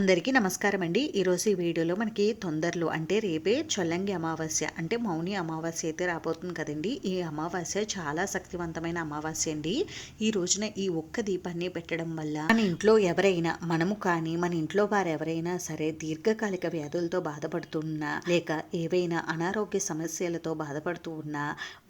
అందరికీ నమస్కారం అండి. ఈరోజు ఈ వీడియోలో మనకి తొందరలో అంటే రేపే చొల్లంగి అమావాస్య అంటే మౌని అమావాస్య అయితే రాబోతుంది కదండి. ఈ అమావాస్య చాలా శక్తివంతమైన అమావాస్య అండి. ఈ రోజున ఈ ఒక్క దీపాన్ని పెట్టడం వల్ల మన ఇంట్లో ఎవరైనా మనము కానీ మన ఇంట్లో వారు ఎవరైనా సరే దీర్ఘకాలిక వ్యాధులతో బాధపడుతున్నా లేక ఏవైనా అనారోగ్య సమస్యలతో బాధపడుతూ ఉన్నా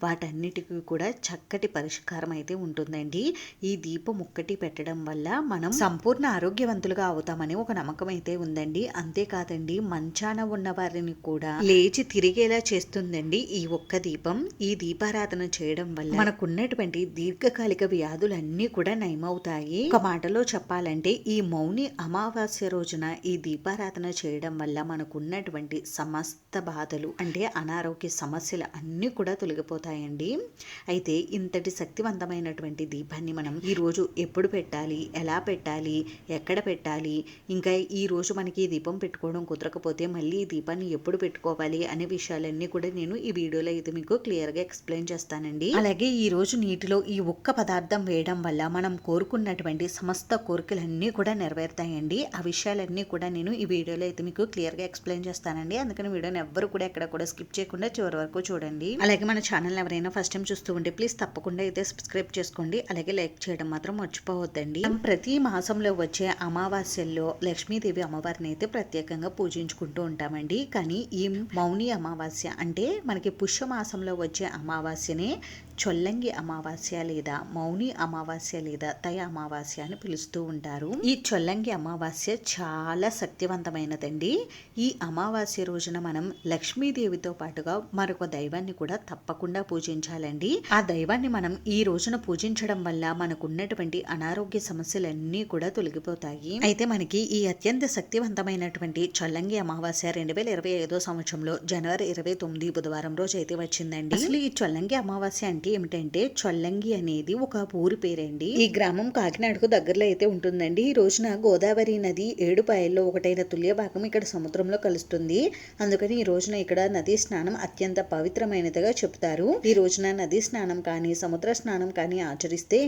వాటన్నిటికీ కూడా చక్కటి పరిష్కారం అయితే ఉంటుందండి. ఈ దీపం ఒక్కటి పెట్టడం వల్ల మనం సంపూర్ణ ఆరోగ్యవంతులుగా అవుతామని ఒక నమ్మకం అయితే ఉందండి. అంతేకాదండి, మంచాన ఉన్న వారిని కూడా లేచి తిరిగేలా చేస్తుందండి ఈ ఒక్క దీపం. ఈ దీపారాధన చేయడం వల్ల మనకున్నటువంటి దీర్ఘకాలిక వ్యాధులన్నీ కూడా నయమవుతాయి. ఒక మాటలో చెప్పాలంటే ఈ మౌని అమావాస్య రోజున ఈ దీపారాధన చేయడం వల్ల మనకున్నటువంటి సమస్త బాధలు అంటే అనారోగ్య సమస్యలు అన్నీ కూడా తొలగిపోతాయండి. అయితే ఇంతటి శక్తివంతమైనటువంటి దీపాన్ని మనం ఈ రోజు ఎప్పుడు పెట్టాలి, ఎలా పెట్టాలి, ఎక్కడ పెట్టాలి, ఇంకా ఈ రోజు మనకి ఈ దీపం పెట్టుకోవడం కుదరకపోతే మళ్ళీ ఈ దీపాన్ని ఎప్పుడు పెట్టుకోవాలి అనే విషయాలన్నీ కూడా నేను ఈ వీడియోలో అయితే మీకు క్లియర్గా ఎక్స్ప్లెయిన్ చేస్తానండి. అలాగే ఈ రోజు నీటిలో ఈ ఒక్క పదార్థం వేయడం వల్ల మనం కోరుకున్నటువంటి సమస్త కోరికలన్నీ కూడా నెరవేరుతాయండి. ఆ విషయాలన్నీ కూడా నేను ఈ వీడియోలో అయితే మీకు క్లియర్గా ఎక్స్ప్లెయిన్ చేస్తానండి. అందుకని వీడియోని ఎవ్వరు కూడా ఎక్కడ కూడా స్కిప్ చేయకుండా చివరి వరకు చూడండి. అలాగే మన ఛానల్ ఎవరైనా ఫస్ట్ టైం చూస్తూ ఉంటే ప్లీజ్ తప్పకుండా అయితే సబ్స్క్రైబ్ చేసుకోండి. అలాగే లైక్ చేయడం మాత్రం మర్చిపోవద్దండి. ప్రతి మాసంలో వచ్చే అమావాస్యల్లో లక్ష్మీదేవి అమ్మవారిని అయితే ప్రత్యేకంగా పూజించుకుంటూ ఉంటామండి. కానీ ఈ మౌని అమావాస్య అంటే మనకి పుష్యమాసంలో వచ్చే అమావాస్యనే చొల్లంగి అమావాస్య లేదా మౌని అమావాస్య లేదా తయ అమావాస్య అని పిలుస్తూ ఉంటారు. ఈ చొల్లంగి అమావాస్య చాలా శక్తివంతమైనదండి. ఈ అమావాస్య రోజున మనం లక్ష్మీదేవితో పాటుగా మరొక దైవాన్ని కూడా తప్పకుండా పూజించాలండి. ఆ దైవాన్ని మనం ఈ రోజున పూజించడం వల్ల మనకున్నటువంటి అనారోగ్య సమస్యలన్నీ కూడా తొలగిపోతాయి. అయితే మనకి ఈ అత్యంత శక్తివంతమైనటువంటి చొల్లంగి అమావాస్య 2025 సంవత్సరంలో జనవరి 29 బుధవారం రోజు అయితే వచ్చిందండి. అసలు ఈ చొల్లంగి అమావాస్య అంటే ఏమిటంటే చొల్లంగి అనేది ఒక ఊరి పేరండి. ఈ గ్రామం కాకినాడకు దగ్గరలో అయితే ఉంటుందండి. ఈ రోజున గోదావరి నది 7 పాయల్లో ఒకటైన తుల్యభాగం ఇక్కడ సముద్రంలో కలుస్తుంది. అందుకని ఈ రోజున ఇక్కడ నదీ స్నానం అత్యంత పవిత్రమైనదిగా చెప్తారు. ఈ రోజున నదీ స్నానం కానీ సముద్ర స్నానం కానీ ఆచరిస్తే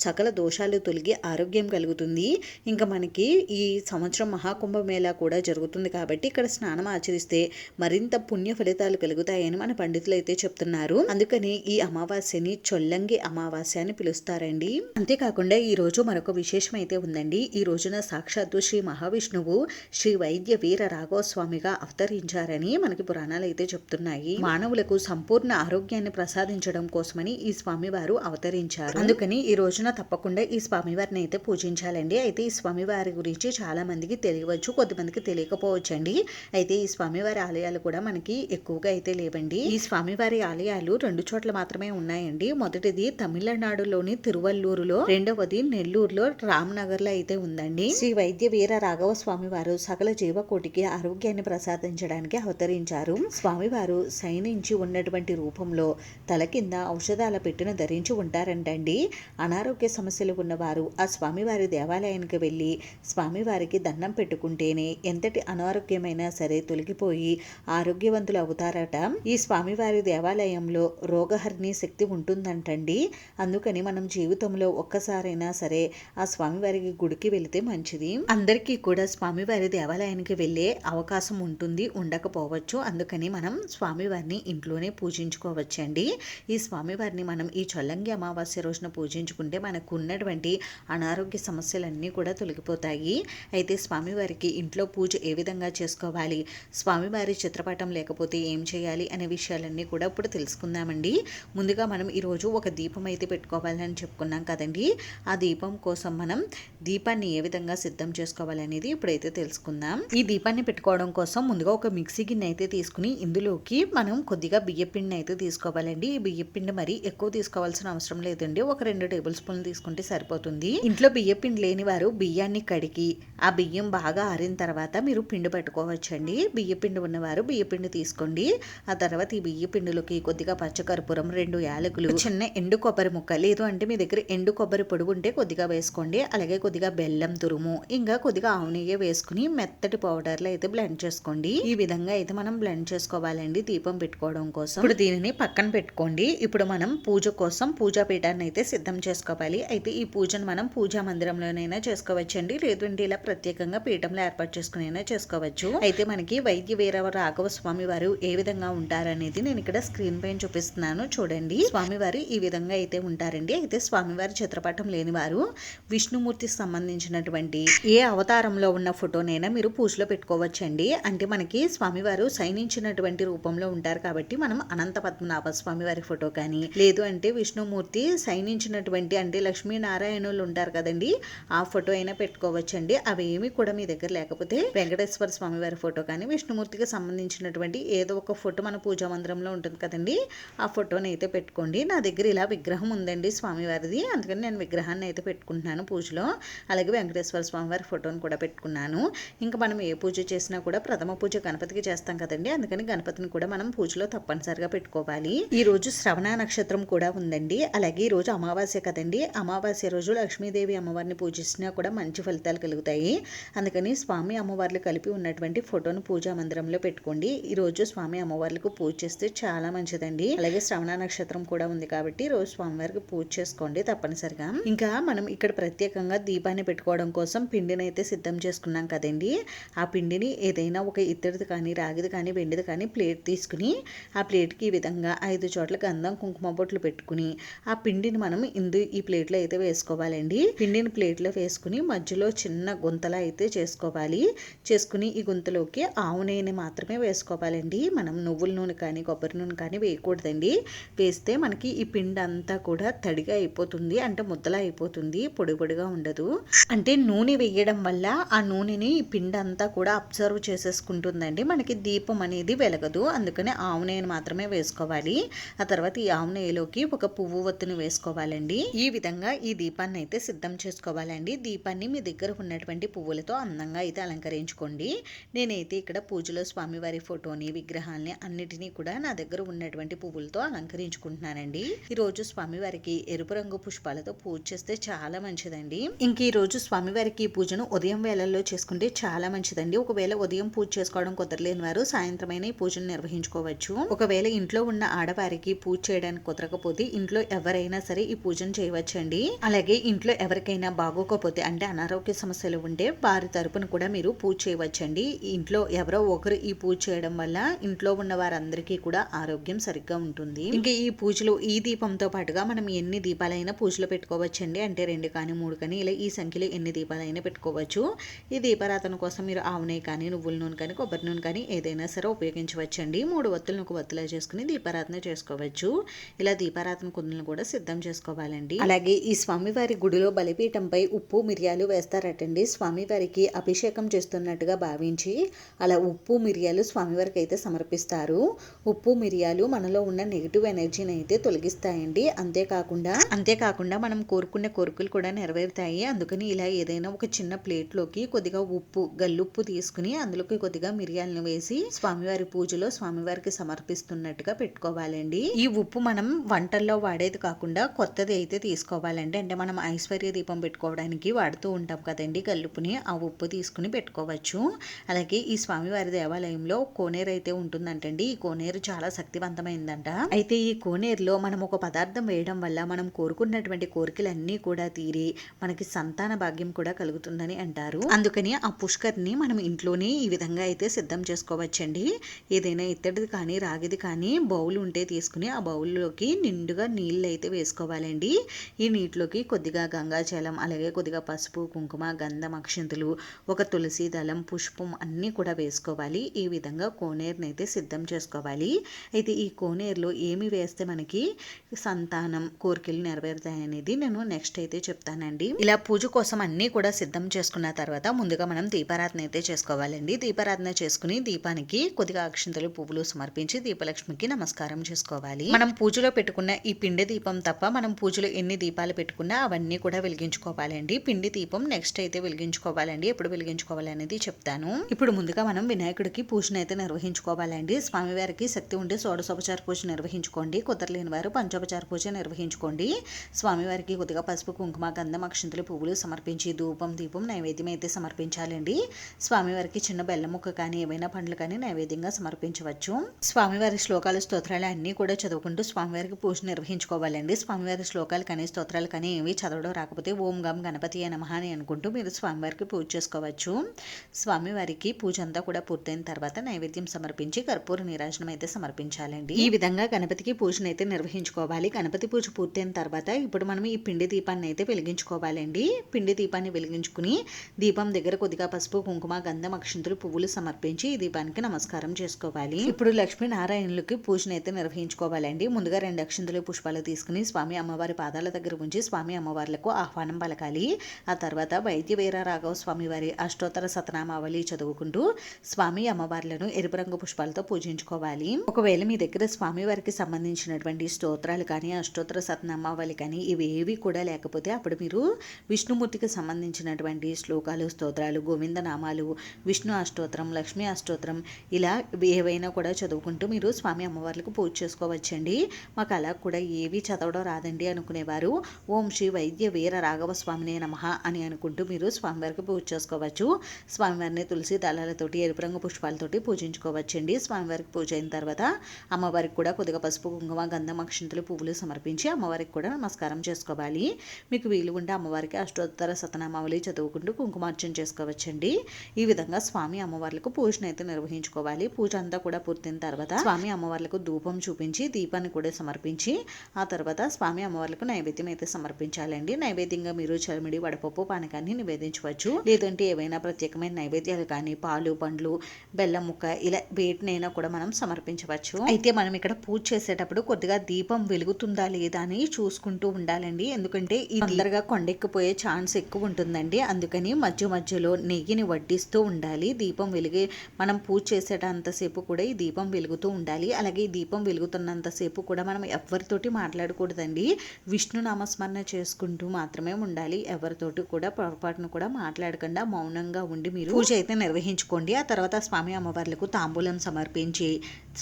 సకల దోషాలు తొలగి ఆరోగ్యం కలుగుతుంది. ఇంకా మనకి ఈ సంవత్సరం మహాకుంభమేళా కూడా జరుగుతుంది కాబట్టి ఇక్కడ స్నానం ఆచరిస్తే మరింత పుణ్య ఫలితాలు కలుగుతాయని మన పండితులు అయితే చెప్తున్నారు. అందుకని ఈ అమావాస్యని చొల్లంగి అమావాస్య అని పిలుస్తారండి. అంతేకాకుండా ఈ రోజు మరొక విశేషం అయితే ఉందండి. ఈ రోజున సాక్షాత్తు శ్రీ మహావిష్ణువు శ్రీ వైద్య వీర రాఘవ స్వామిగా అవతరించారని మనకి పురాణాలు అయితే చెప్తున్నాయి. మానవులకు సంపూర్ణ ఆరోగ్యాన్ని ప్రసాదించడం కోసమని ఈ స్వామివారు అవతరించారు. అందుకని ఈ రోజున తప్పకుండా ఈ స్వామివారిని అయితే పూజించాలండి. అయితే ఈ స్వామివారి గురించి చాలా మందికి తెలియవచ్చు, కొద్దిమందికి తెలియకపోవచ్చు అండి. అయితే ఈ స్వామివారి ఆలయాలు కూడా మనకి ఎక్కువగా అయితే లేవండి. ఈ స్వామివారి ఆలయాలు 2 చోట్ల మాత్రమే ఉన్నాయండి. మొదటిది తమిళనాడులోని తిరువల్లూరులో, రెండవది నెల్లూరులో రామ్నగర్ లో అయితే ఉందండి. శ్రీ వైద్య వీర రాఘవ స్వామివారు సకల జీవకోటికి ఆరోగ్యాన్ని ప్రసాదించడానికి అవతరించారు. స్వామివారు శయనించి ఉన్నటువంటి రూపంలో తల కింద ఔషధాల పెట్టెను ధరించి ఉంటారంటండి. అనారోగ్య సమస్యలు ఉన్నవారు ఆ స్వామివారి దేవాలయానికి వెళ్ళి స్వామివారికి దండం పెట్టుకుంటేనే ఎంతటి అనారోగ్యమైనా సరే తొలగిపోయి ఆరోగ్యవంతులు అవుతారట. ఈ స్వామివారి దేవాలయంలో రోగహరిణి శక్తి ఉంటుందంటండి. అందుకని మనం జీవితంలో ఒక్కసారైనా సరే ఆ స్వామివారికి గుడికి వెళితే మంచిది. అందరికీ కూడా స్వామివారి దేవాలయానికి వెళ్ళే అవకాశం ఉంటుంది, ఉండకపోవచ్చు. అందుకని మనం స్వామివారిని ఇంట్లోనే పూజించుకోవచ్చండి. ఈ స్వామివారిని మనం ఈ చొల్లంగి అమావాస్య రోజున పూజించుకుంటే మనకు ఉన్నటువంటి అనారోగ్య సమస్యలన్నీ కూడా తొలగిపోతాయి. అయితే స్వామివారికి ఇంట్లో పూజ ఏ విధంగా చేసుకోవాలి, స్వామివారి చిత్రపటం లేకపోతే ఏం చేయాలి అనే విషయాలన్నీ కూడా ఇప్పుడు తెలుసుకుందామండి. ముందుగా మనం ఈరోజు ఒక దీపం అయితే పెట్టుకోవాలని చెప్పుకున్నాం కదండి. ఆ దీపం కోసం మనం దీపాన్ని ఏ విధంగా సిద్ధం చేసుకోవాలనేది ఇప్పుడైతే తెలుసుకుందాం. ఈ దీపాన్ని పెట్టుకోవడం కోసం ముందుగా ఒక మిక్సీ గిన్నె అయితే తీసుకుని ఇందులోకి మనం కొద్దిగా బియ్యపిండిని అయితే తీసుకోవాలండి. ఈ బియ్యపిండి మరి ఎక్కువ తీసుకోవాల్సిన అవసరం లేదండి. ఒక 2 టేబుల్ స్పూన్లు తీసుకుంటే సరిపోతుంది. ఇంట్లో బియ్యపిండి లేని వారు బియ్యాన్ని కడిగి ఆ బియ్యం బాగా ఆరిన తర్వాత మీరు పిండి పెట్టుకోవచ్చండి. బియ్యపిండి ఉన్నవారు బియ్యపిండి తీసుకోండి. ఆ తర్వాత ఈ బియ్యపిండిలోకి కొద్దిగా పచ్చకర్పూరం, 2 యాలకులు యాలకులు, చిన్న ఎండు కొబ్బరి ముక్క, లేదు అంటే మీ దగ్గర ఎండు కొబ్బరి పొడి ఉంటే కొద్దిగా వేసుకోండి. అలాగే కొద్దిగా బెల్లం తురుము, ఇంకా కొద్దిగా ఆవు నెయ్యి వేసుకుని మెత్తటి పౌడర్లో అయితే బ్లెండ్ చేసుకోండి. ఈ విధంగా అయితే మనం బ్లెండ్ చేసుకోవాలండి దీపం పెట్టుకోవడం కోసం. ఇప్పుడు దీనిని పక్కన పెట్టుకోండి. ఇప్పుడు మనం పూజ కోసం పూజా పీఠాన్ని అయితే సిద్ధం చేసుకోవాలి. అయితే ఈ పూజను మనం పూజా మందిరంలోనైనా చేసుకోవచ్చండి, లేదంటే ఇలా ప్రత్యేకంగా పీఠంలో ఏర్పాటు చేసుకునైనా చేసుకోవచ్చు. అయితే మనకి వైద్య వీర రాఘవ స్వామి వారు ఏ విధంగా ఉంటారనేది నేను ఇక్కడ స్క్రీన్ పైన చూపిస్తున్నాను చూడండి. స్వామివారు ఈ విధంగా అయితే ఉంటారండి. అయితే స్వామివారి చిత్రపటం లేని వారు విష్ణుమూర్తికి సంబంధించినటువంటి ఏ అవతారంలో ఉన్న ఫోటోనైనా మీరు పూజలో పెట్టుకోవచ్చండి. అంటే మనకి స్వామివారు శయనించినటువంటి రూపంలో ఉంటారు కాబట్టి మనం అనంత పద్మనాభ స్వామి వారి ఫోటో కానీ, లేదు అంటే విష్ణుమూర్తి శయనించినటువంటి అంటే లక్ష్మీనారాయణులు ఉంటారు కదండి, ఆ ఫోటో అయినా పెట్టుకోవచ్చండి. అవి ఏమి కూడా మీ దగ్గర లేకపోతే వెంకటేశ్వర స్వామి వారి ఫోటో కానీ, విష్ణుమూర్తికి సంబంధించినటువంటి ఏదో ఒక ఫోటో మన పూజా మందిరంలో ఉంటుంది కదండి, ఆ ఫోటోని అయితే పెట్టుకోండి. నా దగ్గర ఇలా విగ్రహం ఉందండి స్వామివారిది, అందుకని నేను విగ్రహాన్ని అయితే పెట్టుకుంటున్నాను పూజలో. అలాగే వెంకటేశ్వర స్వామి వారి ఫోటోని కూడా పెట్టుకున్నాను. ఇంకా మనం ఏ పూజ చేసినా కూడా ప్రథమ పూజ గణపతికి చేస్తాం కదండి, అందుకని గణపతిని కూడా మనం పూజలో తప్పనిసరిగా పెట్టుకోవాలి. ఈ రోజు శ్రవణ నక్షత్రం కూడా ఉందండి. అలాగే ఈ రోజు అమావాస్య కదండి, అమావాస్య రోజు లక్ష్మీదేవి అమ్మవారిని పూజించినా కూడా మంచి ఫలితాలు కలుగుతాయి. అందుకని స్వామి అమ్మవార్లు కలిపి ఉన్నటువంటి ఫోటోను పూజా మందిరంలో పెట్టుకోండి. ఈ రోజు స్వామి అమ్మవార్లకు పూజ చేస్తే చాలా మంచిదండి. అలాగే శ్రవణ నక్షత్రం కూడా ఉంది కాబట్టి రోజు స్వామివారికి పూజ చేసుకోండి తప్పనిసరిగా. ఇంకా మనం ఇక్కడ ప్రత్యేకంగా దీపాన్ని పెట్టుకోవడం కోసం పిండిని అయితే సిద్ధం చేసుకున్నాం కదండి. ఆ పిండిని ఏదైనా ఒక ఇత్తడిది కానీ, రాగిది కానీ, వెండిది కానీ ప్లేట్ తీసుకుని ఆ ప్లేట్కి ఈ విధంగా 5 చోట్ల గంధం కుంకుమ బొట్లు పెట్టుకుని ఆ పిండిని మనం ఈ ప్లేట్లో అయితే వేసుకోవాలండి. పిండిని ప్లేట్లో వేసుకుని మధ్యలో చిన్న గుంతలా అయితే చేసుకోవాలి. చేసుకుని ఈ గుంతలోకి ఆవు నెయ్యిని మాత్రమే వేసుకోవాలండి. మనం నువ్వుల నూనె కానీ, కొబ్బరి నూనె కానీ వేయకూడదండి. వేస్తే మనకి ఈ పిండి అంతా కూడా తడిగా అయిపోతుంది, అంటే ముద్దలా అయిపోతుంది, పొడి పొడిగా ఉండదు. అంటే నూనె వేయడం వల్ల ఆ నూనెని ఈ పిండి అంతా కూడా అబ్జర్వ్ చేసేసుకుంటుందండి, మనకి దీపం అనేది వెలగదు. అందుకని ఆవు నెయ్యిని మాత్రమే వేసుకోవాలి. ఆ తర్వాత ఈ ఆవు నెయ్యిలోకి ఒక పువ్వు ఒత్తుని వేసుకోవాలండి. ఈ విధంగా ఈ దీపాన్ని అయితే సిద్ధం చేసుకోవాలండి. దీపాన్ని మీ దగ్గర ఉన్నటువంటి పువ్వులతో అందంగా అయితే అలంకరించుకోండి. నేనైతే ఇక్కడ పూజలో స్వామివారి ఫోటోని, విగ్రహాన్ని అన్నిటినీ కూడా నా దగ్గర ఉన్నటువంటి పువ్వులతో అలంకరించుకుంటున్నానండి. ఈ రోజు స్వామివారికి ఎరుపు రంగు పుష్పాలతో పూజ చేస్తే చాలా మంచిదండి. ఇంక ఈ రోజు స్వామివారికి ఈ పూజను ఉదయం వేళల్లో చేసుకుంటే చాలా మంచిదండి. ఒకవేళ ఉదయం పూజ చేసుకోవడం కుదరలేని వారు సాయంత్రమైన ఈ పూజను నిర్వహించుకోవచ్చు. ఒకవేళ ఇంట్లో ఉన్న ఆడవారికి పూజ చేయడానికి కుదరకపోతే ఇంట్లో ఎవరైనా సరే ఈ పూజను చేయవచ్చండి. అలాగే ఇంట్లో ఎవరికైనా బాగోకపోతే అంటే అనారోగ్య సమస్యలు ఉంటే వారి తరపున కూడా మీరు పూజ చేయవచ్చండి. ఇంట్లో ఎవరో ఒకరు ఈ పూజ చేయడం వల్ల ఇంట్లో ఉన్న వారందరికీ కూడా ఆరోగ్యం సరిగ్గా ఉంటుంది. ఇంకా ఈ పూజలో ఈ దీపంతో పాటుగా మనం ఎన్ని దీపాలైనా పూజలో పెట్టుకోవచ్చండి. అంటే 2 కానీ 3 కానీ ఇలా ఈ సంఖ్యలో ఎన్ని దీపాలైనా పెట్టుకోవచ్చు. ఈ దీపారాధన కోసం మీరు ఆవు నెయ్యి కానీ, నువ్వుల నూనె కానీ, కొబ్బరి నూనె కానీ ఏదైనా సరే ఉపయోగించవచ్చండి. 3 ఒత్తులను ఒక ఒత్తులా చేసుకుని దీపారాధన చేసుకోవచ్చు. ఇలా దీపారాధన కుందులను కూడా సిద్ధం చేసుకోవాలండి. అలాగే ఈ స్వామివారి గుడిలో బలిపీఠంపై ఉప్పు మిరియాలు వేస్తారటండి. స్వామివారికి అభిషేకం చేస్తున్నట్టుగా భావించి అలా ఉప్పు మిరియాలు స్వామివారికి అయితే సమర్పిస్తారు. ఉప్పు మిరియాలు మనలో ఉన్న నెగిటివ్ ఎనర్జీని అయితే తొలగిస్తాయండి. అంతేకాకుండా మనం కోరుకున్న కోరికలు కూడా నెరవేరుతాయి. అందుకని ఇలా ఏదైనా ఒక చిన్న ప్లేట్లోకి కొద్దిగా ఉప్పు, గల్లుప్పు తీసుకుని అందులోకి కొద్దిగా మిరియాలను వేసి స్వామివారి పూజలో స్వామివారికి సమర్పిస్తున్నట్టుగా పెట్టుకోవాలండి. ఈ ఉప్పు మనం వంటల్లో వాడేది కాకుండా కొత్తది అయితే తీసుకోవాలండి. అంటే మనం ఐశ్వర్య దీపం పెట్టుకోవడానికి వాడుతూ ఉంటాం కదండి గల్లుప్పుని, ఆ ఉప్పు తీసుకుని పెట్టుకోవచ్చు. అలాగే ఈ స్వామివారి దేవాలయంలో కోనేరు అయితే ఉంటుందంటండి. ఈ కోనేరు చాలా శక్తివంతమైందంట. అయితే ఈ కోనేరులో మనం ఒక పదార్థం వేయడం వల్ల మనం కోరుకున్నటువంటి కోరికలన్నీ కూడా తీరి మనకి సంతాన భాగ్యం కూడా కలుగుతుందని అంటారు. అందుకని ఆ పుష్కర్ని మనం ఇంట్లోనే ఈ విధంగా అయితే సిద్ధం చేసుకోవచ్చండి. ఏదైనా ఇత్తడిది కానీ, రాగిది కానీ బౌల్ ఉంటే తీసుకుని ఆ బౌల్లోకి నిండుగా నీళ్ళు అయితే వేసుకోవాలండి. ఈ నీటిలోకి కొద్దిగా గంగాజలం, అలాగే కొద్దిగా పసుపు, కుంకుమ, గంధం, అక్షింతలు, ఒక తులసి దళం, పుష్పం అన్నీ కూడా వేసుకోవాలి. ఈ విధంగా కోనేరుని అయితే సిద్ధం చేసుకోవాలి. అయితే ఈ కోనేరులో ఏమి వేస్తే మనకి సంతానం కోరికలు నెరవేరుతాయనేది నేను నెక్స్ట్ అయితే చెప్తానండి. ఇలా పూజ కోసం అన్నీ కూడా సిద్ధం చేసుకున్న తర్వాత ముందుగా మనం దీపారాధన అయితే చేసుకోవాలండి. దీపారాధన చేసుకుని దీపానికి కొద్దిగా అక్షింతలు, పువ్వులు సమర్పించి దీపలక్ష్మికి నమస్కారం చేసుకోవాలి. మనం పూజలో పెట్టుకున్న ఈ పిండి దీపం తప్ప మనం పూజలో ఎన్ని దీపాలు పెట్టుకున్నా అవన్నీ కూడా వెలిగించుకోవాలండి. పిండి దీపం నెక్స్ట్ అయితే వెలిగించుకోవాలండి. ఎప్పుడు వెలిగించుకోవాలనేది చెప్తాను. ఇప్పుడు ముందుగా మనం వినాయకుడికి పూజను అయితే నిర్వహించుకోవాలండి. స్వామివారికి శక్తి ఉంటే షోడశోపచార పూజ నిర్వహించుకోండి. కుదరలేదు లేని వారు పంచోపచార పూజ నిర్వహించుకోండి. స్వామివారికి కొద్దిగా పసుపు, కుంకుమ, గంధం, అక్షింతలు, పువ్వులు సమర్పించి ధూపం, దీపం నైవేద్యం అయితే సమర్పించాలండి. స్వామివారికి చిన్న బెల్లం ముక్క కానీ ఏవైనా పండ్లు కానీ నైవేద్యంగా సమర్పించవచ్చు. స్వామివారి శ్లోకాలు, స్తోత్రాలు అన్నీ కూడా చదువుకుంటూ స్వామివారికి పూజ నిర్వహించుకోవాలండి. స్వామివారి శ్లోకాలు కానీ స్తోత్రాలు కానీ ఏవి చదవడం రాకపోతే ఓం గం గణపతి నమః అని అనుకుంటూ మీరు స్వామివారికి పూజ చేసుకోవచ్చు. స్వామివారికి పూజ అంతా కూడా పూర్తయిన తర్వాత నైవేద్యం సమర్పించి కర్పూర నీరాజనం అయితే సమర్పించాలండి. ఈ విధంగా గణపతికి పూజను అయితే నిర్వహించుకోవాలి. గణపతి పూజ పూర్తయిన తర్వాత ఇప్పుడు మనం ఈ పిండి దీపాన్ని అయితే వెలిగించుకోవాలండి. పిండి దీపాన్ని వెలిగించుకుని దీపం దగ్గర కొద్దిగా పసుపు, కుంకుమ, గంధం, అక్షింతలు, పువ్వులు సమర్పించి ఈ దీపానికి నమస్కారం చేసుకోవాలి. ఇప్పుడు లక్ష్మీనారాయణులకి పూజను అయితే నిర్వహించుకోవాలండి. ముందుగా 2 అక్షింతలు, పుష్పాలు తీసుకుని స్వామి అమ్మవారి పాదాల దగ్గర ఉంచి స్వామి అమ్మవార్లకు ఆహ్వానం పలకాలి. ఆ తర్వాత వైద్య వీర రాఘవ స్వామి వారి అష్టోత్తర శతనామావళి చదువుకుంటూ స్వామి అమ్మవార్లను ఎరుపు రంగు పుష్పాలతో పూజించుకోవాలి. ఒకవేళ మీ దగ్గర స్వామివారికి సంబంధించినటువంటి స్తోత్రాలు కానీ అష్టోత్తర శతనామావళి కానీ ఇవేవి కూడా లేకపోతే అప్పుడు మీరు విష్ణుమూర్తికి సంబంధించినటువంటి శ్లోకాలు, స్తోత్రాలు, గోవింద నామాలు, విష్ణు అష్టోత్తరం, లక్ష్మీ అష్టోత్తరం ఇలా ఏవైనా కూడా చదువుకుంటూ మీరు స్వామి అమ్మవార్లకు పూజ చేసుకోవచ్చండి. మాకు అలా కూడా ఏవి చదవడం రాదండి అనుకునేవారు ఓం శ్రీ వైద్య వీర రాఘవ స్వామినే నమః అని అనుకుంటూ మీరు స్వామివారికి పూజ చేసుకోవచ్చు. స్వామివారిని తులసి దళాలతోటి ఎరుపు రంగు పుష్పాలతోటి పూజించుకోవచ్చండి. స్వామివారికి పూజ అయిన తర్వాత అమ్మవారికి కూడా కొద్దిగా పసుపు, కుంకుమ, గంధం, అక్షింతలు, పువ్వులు సమర్పించి అమ్మవారికి కూడా నమస్కారం చేసుకోవాలి. మీకు వీలు ఉంటే అమ్మవారికి అష్టోత్తర శతనామావళి చదువుకుంటూ కుంకుమార్చన చేసుకోవచ్చండి. ఈ విధంగా స్వామి అమ్మవార్లకు పూజను అయితే నిర్వహించుకోవాలి. పూజ అంతా కూడా పూర్తయిన తర్వాత స్వామి అమ్మవార్లకు ధూపం చూపించి దీపాన్ని కూడా సమర్పించి ఆ తర్వాత స్వామి అమ్మవార్లకు నైవేద్యం అయితే సమర్పించాలండి. నైవేద్యంగా మీరు చలిమిడి, వడపప్పు, పానకాన్ని నివేదించవచ్చు. లేదంటే ఏవైనా ప్రత్యేకమైన నైవేద్యాలు కానీ పాలు, పండ్లు, బెల్లం ముక్క ఇలా వేటినైనా కూడా మనం సమర్పించవచ్చు. అయితే మనం ఇక్కడ పూజ చేసేటప్పుడు కొద్దిగా దీపం వెలుగుతుందా లేదా అని చూసుకుంటూ ఉండాలండి. ఎందుకంటే ఈ తొందరగా కొండెక్కిపోయే ఛాన్స్ ఎక్కువ ఉంటుందండి. అందుకని మధ్య మధ్యలో నెయ్యిని వడ్డిస్తూ ఉండాలి. దీపం వెలిగే మనం పూజ చేసేటంతసేపు కూడా ఈ దీపం వెలుగుతూ ఉండాలి. అలాగే ఈ దీపం వెలుగుతున్నంతసేపు కూడా మనం ఎవరితోటి మాట్లాడకూడదండి. విష్ణు నామస్మరణ చేసుకుంటూ మాత్రమే ఉండాలి. ఎవరితోటి కూడా పొరపాటును కూడా మాట్లాడకుండా మౌనంగా ఉండి మీరు పూజ అయితే నిర్వహించుకోండి. ఆ తర్వాత స్వామి అమ్మవార్లకు తాంబూలం సమర్పించి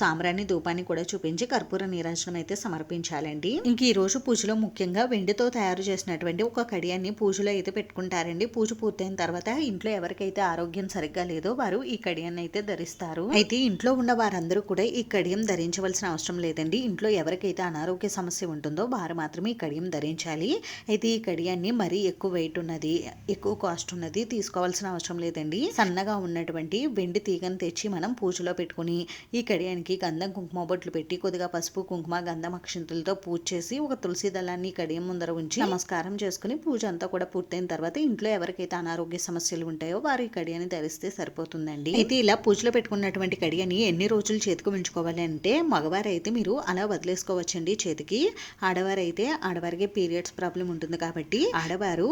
సాంబ్రాణి, ధూపాన్ని కూడా చూపించి కర్పూర నీరాజనం అయితే సమర్పించాలండి. ఇంక ఈ రోజు పూజలో ముఖ్యంగా వెండితో తయారు చేసినటువంటి ఒక కడియాన్ని పూజలో అయితే పెట్టుకుంటారండి. పూజ పూర్తయిన తర్వాత ఇంట్లో ఎవరికైతే ఆరోగ్యం సరిగ్గా లేదో వారు ఈ కడియాన్ని అయితే ధరిస్తారు. అయితే ఇంట్లో ఉన్న వారందరూ కూడా ఈ కడియం ధరించవలసిన అవసరం లేదండి. ఇంట్లో ఎవరికైతే అనారోగ్య సమస్య ఉంటుందో వారు మాత్రమే ఈ కడియం ధరించాలి. అయితే ఈ కడియాన్ని మరీ ఎక్కువ వెయిట్ ఉన్నది, ఎక్కువ కాస్ట్ ఉన్నది తీసుకోవాల్సిన అవసరం లేదండి. సన్నగా ఉన్నటువంటి వెండి తీగను తెచ్చి మనం పూజలో పెట్టుకుని ఈ కడియానికి గంధం, కుంకుమ బొట్లు పెట్టి కొద్దిగా పసుపు, కుంకుమ, గంధం, అక్షింతలతో పూజ చేసి ఒక తులసి దళాన్ని కడియం ముందర ఉంచి నమస్కారం చేసుకుని పూజ అంతా కూడా పూర్తయిన తర్వాత ఇంట్లో ఎవరికైతే అనారోగ్య సమస్యలు ఉంటాయో వారు ఈ కడియాన్ని ధరిస్తే సరిపోతుందండి. అయితే ఇలా పూజలో పెట్టుకున్నటువంటి కడియాన్ని ఎన్ని రోజులు చేతికి ఉంచుకోవాలి అంటే మగవారైతే మీరు అలా వదిలేసుకోవచ్చండి చేతికి. ఆడవారికి పీరియడ్స్ ప్రాబ్లం ఉంటుంది కాబట్టి ఆడవారు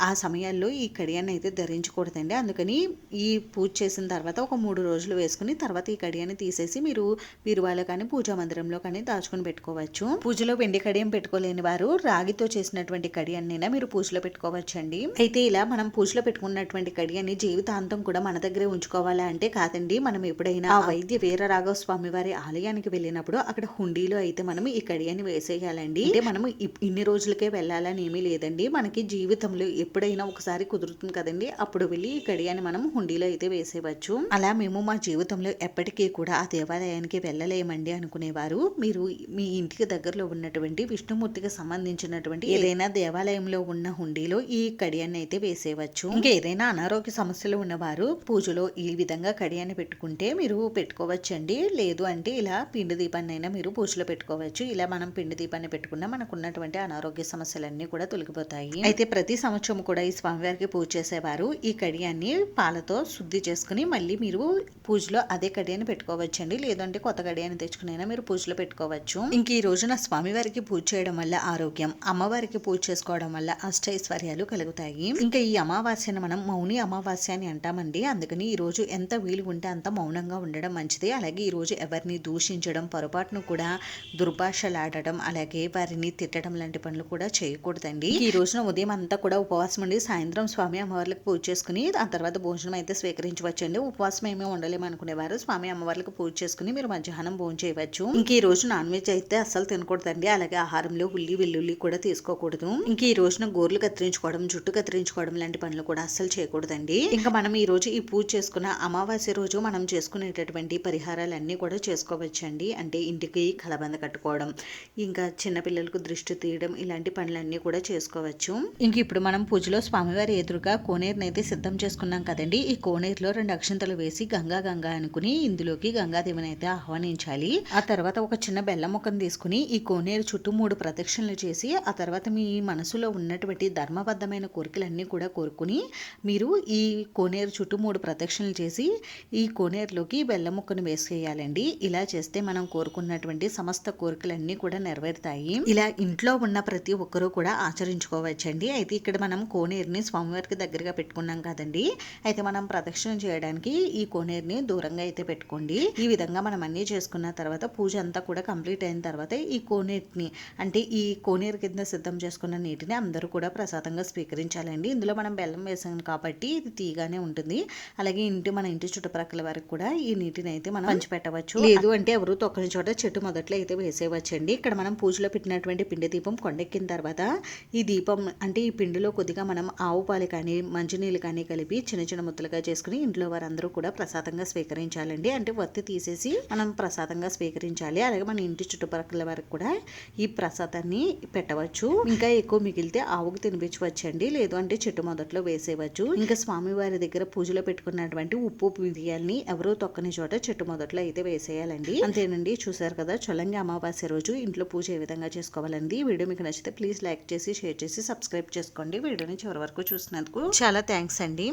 ఆ సమయాల్లో ఈ కడియాన్ని అయితే ధరించకూడదండి. అందుకని ఈ పూజ చేసిన తర్వాత ఒక 3 రోజులు వేసుకుని తర్వాత ఈ కడియాన్ని తీసేసి మీరు బీరువాలో కానీ పూజా మందిరంలో కానీ దాచుకుని పెట్టుకోవచ్చు. పూజలో వెండి కడియం పెట్టుకోలేని వారు రాగితో చేసినటువంటి కడియాన్నైనా మీరు పూజలో పెట్టుకోవచ్చండి. అయితే ఇలా మనం పూజలో పెట్టుకున్నటువంటి కడియాన్ని జీవితాంతం కూడా మన దగ్గరే ఉంచుకోవాలా అంటే కాదండి. మనం ఎప్పుడైనా ఆ వైద్య వీర రాఘవ స్వామి వారి ఆలయానికి వెళ్ళినప్పుడు అక్కడ హుండీలో అయితే మనం ఈ కడియాన్ని వేసేయాలండి. అంటే మనం ఇన్ని రోజులకే వెళ్ళాలని ఏమీ లేదండి. మనకి జీవితంలో ఎప్పుడైనా ఒకసారి కుదురుతుంది కదండి, అప్పుడు వెళ్ళి ఈ కడియాన్ని మనం హుండీలో అయితే వేసేవచ్చు. అలా మేము మా జీవితంలో ఎప్పటికీ కూడా ఆ దేవాలయానికి వెళ్ళలేమండి అనుకునేవారు మీరు మీ ఇంటికి దగ్గరలో ఉన్నటువంటి విష్ణుమూర్తికి సంబంధించినటువంటి ఏదైనా దేవాలయంలో ఉన్న హుండీలో ఈ కడియాన్ని అయితే వేసేవచ్చు. ఇంకా ఏదైనా అనారోగ్య సమస్యలు ఉన్నవారు పూజలో ఈ విధంగా కడియాన్ని పెట్టుకుంటే మీరు పెట్టుకోవచ్చండి. లేదు అంటే ఇలా పిండి దీపాన్ని అయినా మీరు పూజలో పెట్టుకోవచ్చు. ఇలా మనం పిండి దీపాన్ని పెట్టుకున్నా మనకు ఉన్నటువంటి అనారోగ్య సమస్యలన్నీ కూడా తొలగిపోతాయి. అయితే ప్రతి సంవత్సరం కూడా ఈ స్వామివారికి పూజ చేసేవారు ఈ కడియాన్ని పాలతో శుద్ధి చేసుకుని మళ్ళీ మీరు పూజలో అదే కడియాన్ని పెట్టుకోవచ్చండి. లేదంటే కొత్త కడియాన్ని తెచ్చుకునైనా మీరు పూజలో పెట్టుకోవచ్చు. ఇంక ఈ రోజున స్వామివారికి పూజ చేయడం వల్ల ఆరోగ్యం, అమ్మవారికి పూజ చేసుకోవడం వల్ల అష్టైశ్వర్యాలు కలుగుతాయి. ఇంకా ఈ అమావాస్యను మనం మౌని అమావాస్య అని అంటామండి. అందుకని ఈ రోజు ఎంత వీలు ఉంటే అంత మౌనంగా ఉండడం మంచిది. అలాగే ఈ రోజు ఎవరిని దూషించడం, పొరపాటును కూడా దుర్భాషలాడడం, అలాగే వారిని తిట్టడం లాంటి పనులు కూడా చేయకూడదండి. ఈ రోజున ఉదయం అంతా కూడా ఉపవాసం ఉపవాసం ఉండి సాయంత్రం స్వామి అమ్మవార్లకు పూజ చేసుకుని ఆ తర్వాత భోజనం అయితే స్వీకరించవచ్చండి. ఉపవాసం ఏమీ ఉండలేము అనుకునేవారు స్వామి అమ్మవార్లకు పూజ చేసుకుని మీరు మధ్యాహ్నం భోజనం చేయవచ్చు. ఇంక ఈ రోజు నాన్ వెజ్ అయితే అస్సలు తినకూడదండి. అలాగే ఆహారంలో ఉల్లి వెల్లుల్లి కూడా తీసుకోకూడదు. ఇంక ఈ రోజున గోర్లు కత్తిరించుకోవడం, జుట్టు కత్తిరించుకోవడం లాంటి పనులు కూడా అస్సలు చేయకూడదండి. ఇంకా మనం ఈ రోజు ఈ పూజ చేసుకున్న అమావాస్య రోజు మనం చేసుకునేటటువంటి పరిహారాలన్నీ కూడా చేసుకోవచ్చండి. అంటే ఇంటికి కలబంద కట్టుకోవడం, ఇంకా చిన్నపిల్లలకు దృష్టి తీయడం, ఇలాంటి పనులన్నీ కూడా చేసుకోవచ్చు. ఇంక ఇప్పుడు మనం పూజలో స్వామివారి ఎదురుగా కోనేరుని అయితే సిద్ధం చేసుకున్నాం కదండి. ఈ కోనేరులో 2 అక్షంతలు వేసి గంగా గంగా అనుకుని ఇందులోకి గంగాదేవిని అయితే ఆహ్వానించాలి. ఆ తర్వాత ఒక చిన్న బెల్లం ముక్కను తీసుకుని ఈ కోనేరు చుట్టూ 3 ప్రదక్షిణలు చేసి ఆ తర్వాత మీ మనసులో ఉన్నటువంటి ధర్మబద్ధమైన కోరికలన్నీ కూడా కోరుకుని మీరు ఈ కోనేరు చుట్టూ 3 ప్రదక్షిణలు చేసి ఈ కోనేరులోకి బెల్లం ముక్కను వేసేయాలండి. ఇలా చేస్తే మనం కోరుకున్నటువంటి సమస్త కోరికలన్నీ కూడా నెరవేరుతాయి. ఇలా ఇంట్లో ఉన్న ప్రతి ఒక్కరూ కూడా ఆచరించుకోవచ్చండి. అయితే ఇక్కడ మనం కోనేరుని స్వామివారికి దగ్గరగా పెట్టుకున్నాం కదండి. అయితే మనం ప్రదక్షిణ చేయడానికి ఈ కోనేరుని దూరంగా అయితే పెట్టుకోండి. ఈ విధంగా మనం అన్నీ చేసుకున్న తర్వాత పూజ అంతా కూడా కంప్లీట్ అయిన తర్వాత ఈ కోనేరుని అంటే ఈ కోనేరు కింద సిద్ధం చేసుకున్న నీటిని అందరూ కూడా ప్రసాదంగా స్వీకరించాలండి. ఇందులో మనం బెల్లం వేసాం కాబట్టి ఇది తీగానే ఉంటుంది. అలాగే మన ఇంటి చుట్టుప్రక్కల వరకు కూడా ఈ నీటిని అయితే మనం పంచిపెట్టవచ్చు. లేదు అంటే ఎవరు తొక్కని చోట చెట్టు మొదట్లో అయితే వేసేవచ్చండి. ఇక్కడ మనం పూజలో పెట్టినటువంటి పిండి దీపం కొండెక్కిన తర్వాత ఈ దీపం అంటే ఈ పిండిలో కొద్దిగా మనం ఆవు పాలు కానీ మంచినీళ్ళు కానీ కలిపి చిన్న చిన్న ముద్దలుగా చేసుకుని ఇంట్లో వారందరూ కూడా ప్రసాదంగా స్వీకరించాలండి. అంటే వత్తి తీసేసి మనం ప్రసాదంగా స్వీకరించాలి. అలాగే మన ఇంటి చుట్టుప్రక్కల వరకు కూడా ఈ ప్రసాదాన్ని పెట్టవచ్చు. ఇంకా ఎక్కువ మిగిలితే ఆవుకు తినిపించవచ్చండి. లేదు అంటే చెట్టు మొదట్లో వేసేవచ్చు. ఇంకా స్వామివారి దగ్గర పూజలో పెట్టుకున్నటువంటి ఉప్పు బియ్యాల్ని ఎవరో తొక్కని చోట చెట్టు మొదట్లో అయితే వేసేయాలండి. అంతేనండి. చూసారు కదా చొల్లంగి అమావాస్య రోజు ఇంట్లో పూజ ఏ విధంగా చేసుకోవాలండి. వీడియో మీకు నచ్చితే ప్లీజ్ లైక్ చేసి షేర్ చేసి సబ్స్క్రైబ్ చేసుకోండి. వీడియోని చివరి వరకు చూసినందుకు చాలా థ్యాంక్స్ అండి.